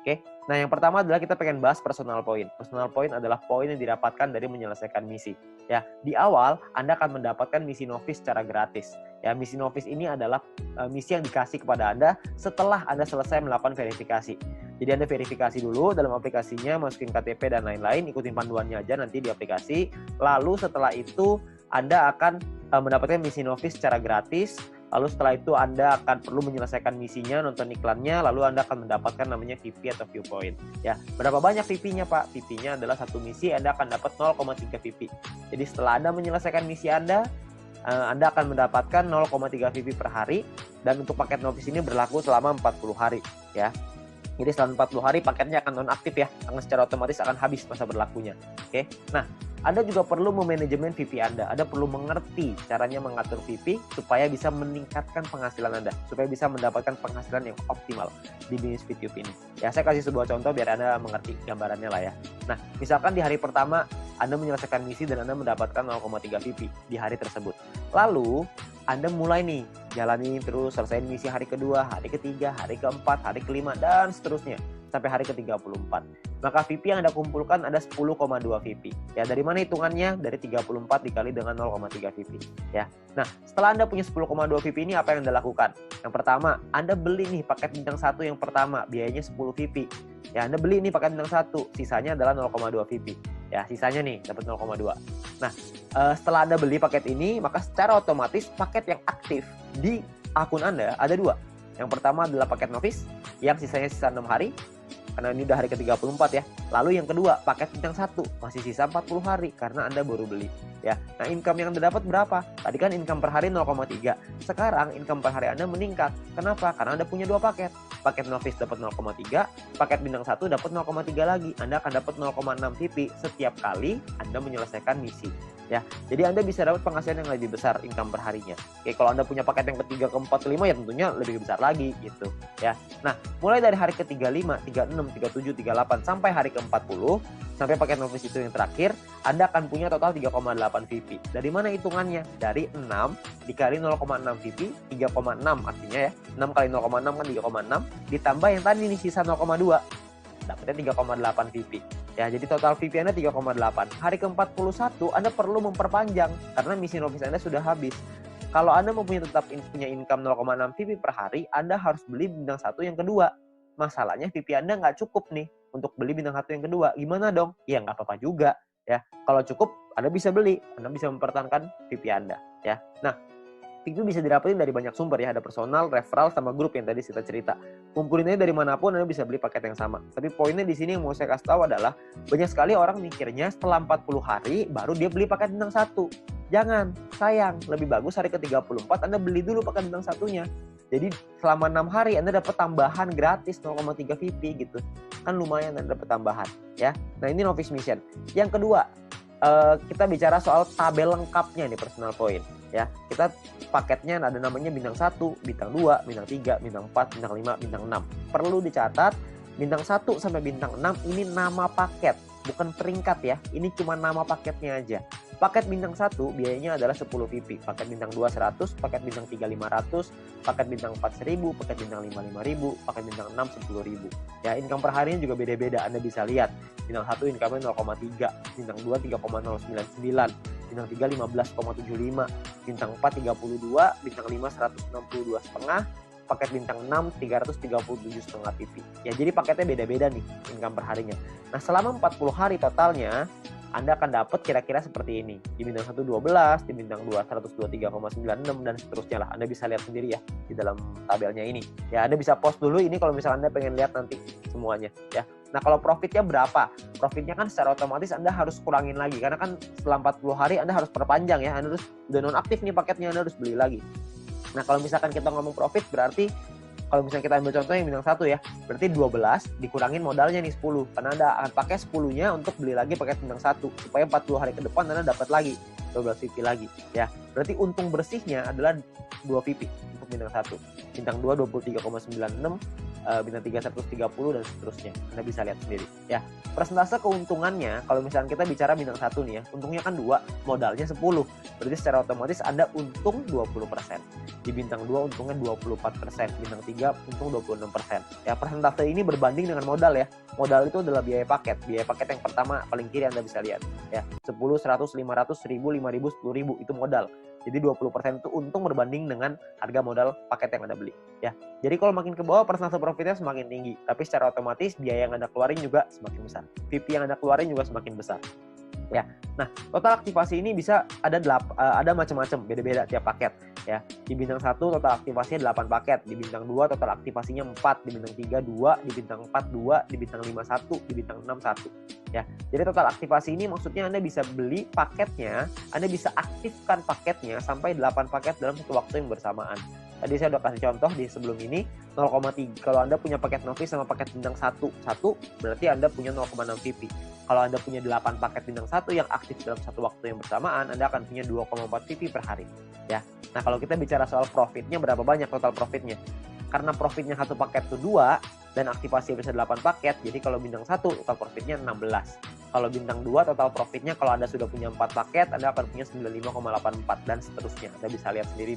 Oke. Nah, yang pertama adalah kita pengen bahas personal point. Personal point adalah poin yang didapatkan dari menyelesaikan misi. Ya, di awal Anda akan mendapatkan misi novice secara gratis. Ya, misi novice ini adalah misi yang dikasih kepada Anda setelah Anda selesai melakukan verifikasi. Jadi Anda verifikasi dulu dalam aplikasinya, masukin KTP dan lain-lain, ikutin panduannya aja nanti di aplikasi. Lalu setelah itu Anda akan mendapatkan misi novice secara gratis. Lalu setelah itu Anda akan perlu menyelesaikan misinya, nonton iklannya, lalu Anda akan mendapatkan namanya VP atau viewpoint. Ya, berapa banyak VP-nya Pak? VP-nya adalah satu misi Anda akan dapat 0,3 VP. Jadi setelah Anda menyelesaikan misi Anda akan mendapatkan 0,3 VP per hari, dan untuk paket novice ini berlaku selama 40 hari. Ya. Jadi selama 40 hari paketnya akan nonaktif ya, karena secara otomatis akan habis masa berlakunya. Oke. Nah, Anda juga perlu memanajemen VP Anda. Anda perlu mengerti caranya mengatur VP supaya bisa meningkatkan penghasilan Anda, supaya bisa mendapatkan penghasilan yang optimal di bisnis YouTube ini. Ya, saya kasih sebuah contoh biar Anda mengerti gambarannya lah ya. Nah, misalkan di hari pertama Anda menyelesaikan misi dan Anda mendapatkan 0,3 VP di hari tersebut. Lalu Anda mulai nih jalani terus, selesai misi hari kedua, hari ketiga, hari keempat, hari kelima, dan seterusnya sampai hari ke-34. Maka VP yang Anda kumpulkan ada 10,2 VP. Ya, dari mana hitungannya? Dari 34 dikali dengan 0,3 VP. Ya. Nah, setelah Anda punya 10,2 VP ini, apa yang Anda lakukan? Yang pertama, Anda beli nih paket bintang 1 yang pertama, biayanya 10 VP. Ya, Anda beli nih paket bintang 1, sisanya adalah 0,2 VP. Ya, sisanya nih dapat 0,2. Nah, setelah Anda beli paket ini, maka secara otomatis paket yang aktif di akun Anda ada 2. Yang pertama adalah paket novice yang sisanya sisa 6 hari. Karena ini udah hari ke-34 ya. Lalu yang kedua, paket bintang 1 masih sisa 40 hari karena Anda baru beli ya. Nah, income yang Anda dapat berapa? Tadi kan income per hari 0,3. Sekarang income per hari Anda meningkat. Kenapa? Karena Anda punya 2 paket. Paket novice dapat 0,3, paket bintang 1 dapat 0,3 lagi. Anda akan dapat 0,6 VP setiap kali Anda menyelesaikan misi. Ya, jadi Anda bisa dapat penghasilan yang lebih besar income per harinya. Oke, kalau Anda punya paket yang ketiga, keempat, kelima ya tentunya lebih besar lagi gitu ya. Nah, mulai dari hari ke-35, 36, 37, 38 sampai hari ke-40 sampai paket novice itu yang terakhir, Anda akan punya total 3,8 VP. Dari mana hitungannya? Dari 6 dikali 0,6 VP, 3,6 artinya ya. 6 kali 0,6 kan 3,6 ditambah yang tadi nih sisa 0,2. Dapatnya 3,8 VP. Ya, jadi total VP Anda 3,8. Hari ke-41 Anda perlu memperpanjang karena misi novice Anda sudah habis. Kalau Anda mau tetap punya income 0,6 VP per hari, Anda harus beli bintang 1 yang kedua. Masalahnya VP Anda nggak cukup nih untuk beli bintang 1 yang kedua. Gimana dong? Ya nggak apa-apa juga. Ya, kalau cukup Anda bisa beli. Anda bisa mempertahankan VP Anda. Ya, nah itu bisa didapetin dari banyak sumber ya, ada personal, referral, sama grup yang tadi kita cerita. Kumpulinnya dari manapun Anda bisa beli paket yang sama. Tapi poinnya di sini yang mau saya kasih tahu adalah banyak sekali orang mikirnya setelah 40 hari baru dia beli paket bintang 1. Jangan, sayang, lebih bagus hari ke-34 Anda beli dulu paket bintang 1-nya. Jadi selama 6 hari Anda dapat tambahan gratis 0,3 VP gitu. Kan lumayan Anda dapat tambahan ya. Nah, ini novice mission. Yang kedua, kita bicara soal tabel lengkapnya nih personal point ya. Kita paketnya ada namanya bintang 1, bintang 2, bintang 3, bintang 4, bintang 5, bintang 6. Perlu dicatat, bintang 1 sampai bintang 6 ini nama paket, bukan peringkat ya. Ini cuma nama paketnya aja. Paket bintang 1 biayanya adalah 10 VP, paket bintang 2 100, paket bintang 3 500, paket bintang 4 1000, paket bintang 5 5000, paket bintang 6 10.000. Ya, income per harinya juga beda-beda. Anda bisa lihat. Bintang 1 income-nya 0,3, bintang 2 3,099, bintang 3 15,75, bintang 4 32, bintang 5 162,5, paket bintang 6 337,5 VP. Ya, jadi paketnya beda-beda nih income per harinya. Nah, selama 40 hari totalnya Anda akan dapat kira-kira seperti ini. Di bintang 1 12, di bintang 2 123,96 dan seterusnya lah. Anda bisa lihat sendiri ya di dalam tabelnya ini. Ya, Anda bisa post dulu ini kalau misalnya Anda pengen lihat nanti semuanya ya. Nah, kalau profitnya berapa? Profitnya kan secara otomatis Anda harus kurangin lagi karena kan setelah 40 hari Anda harus perpanjang ya. Anda harus udah nonaktif nih paketnya, Anda harus beli lagi. Nah, kalau misalkan kita ngomong profit berarti kalau misalnya kita ambil contoh yang bintang 1 ya, berarti 12 dikurangin modalnya nih 10. Karena Anda akan pakai 10-nya untuk beli lagi paket bintang 1 supaya 40 hari ke depan Anda dapat lagi 12 VP lagi ya. Berarti untung bersihnya adalah 2 VP untuk bintang 1. Bintang 2 23,96, bintang 3 130 dan seterusnya. Anda bisa lihat sendiri ya. Persentase keuntungannya kalau misalnya kita bicara bintang 1 nih ya, untungnya kan 2, modalnya 10. Berarti secara otomatis Anda untung 20%. Di bintang 2 untungnya 24%, bintang 3 untung 26%. Ya, persentase ini berbanding dengan modal ya. Modal itu adalah biaya paket. Biaya paket yang pertama paling kiri Anda bisa lihat ya. 10, 100, 500, 1000, 5000, 10.000 itu modal. Jadi 20% itu untung berbanding dengan harga modal paket yang Anda beli ya. Jadi kalau makin ke bawah persentase profitnya semakin tinggi, tapi secara otomatis biaya yang Anda keluarin juga semakin besar. VP yang Anda keluarin juga semakin besar. Ya. Nah, total aktivasi ini bisa ada macam-macam, beda-beda tiap paket ya. Di bintang 1 total aktivasinya 8 paket, di bintang 2 total aktivasinya 4, di bintang 3 2, di bintang 4 2, di bintang 5 1, di bintang 6 1 ya. Jadi total aktivasi ini maksudnya Anda bisa beli paketnya, Anda bisa aktifkan paketnya sampai 8 paket dalam satu waktu yang bersamaan. Tadi saya udah kasih contoh di sebelum ini 0,3. Kalau Anda punya paket novice sama paket bintang 1, berarti Anda punya 0,6 VP. Kalau Anda punya 8 paket bintang 1 yang aktif dalam satu waktu yang bersamaan, Anda akan punya 2,4 VP per hari ya. Nah, kalau kita bicara soal profitnya, berapa banyak total profitnya? Karena profitnya satu paket itu 2 dan aktivasi bisa 8 paket, jadi kalau bintang 1 total profitnya 16. Kalau bintang 2 total profitnya kalau Anda sudah punya 4 paket, Anda akan punya 95,84 dan seterusnya. Anda bisa lihat sendiri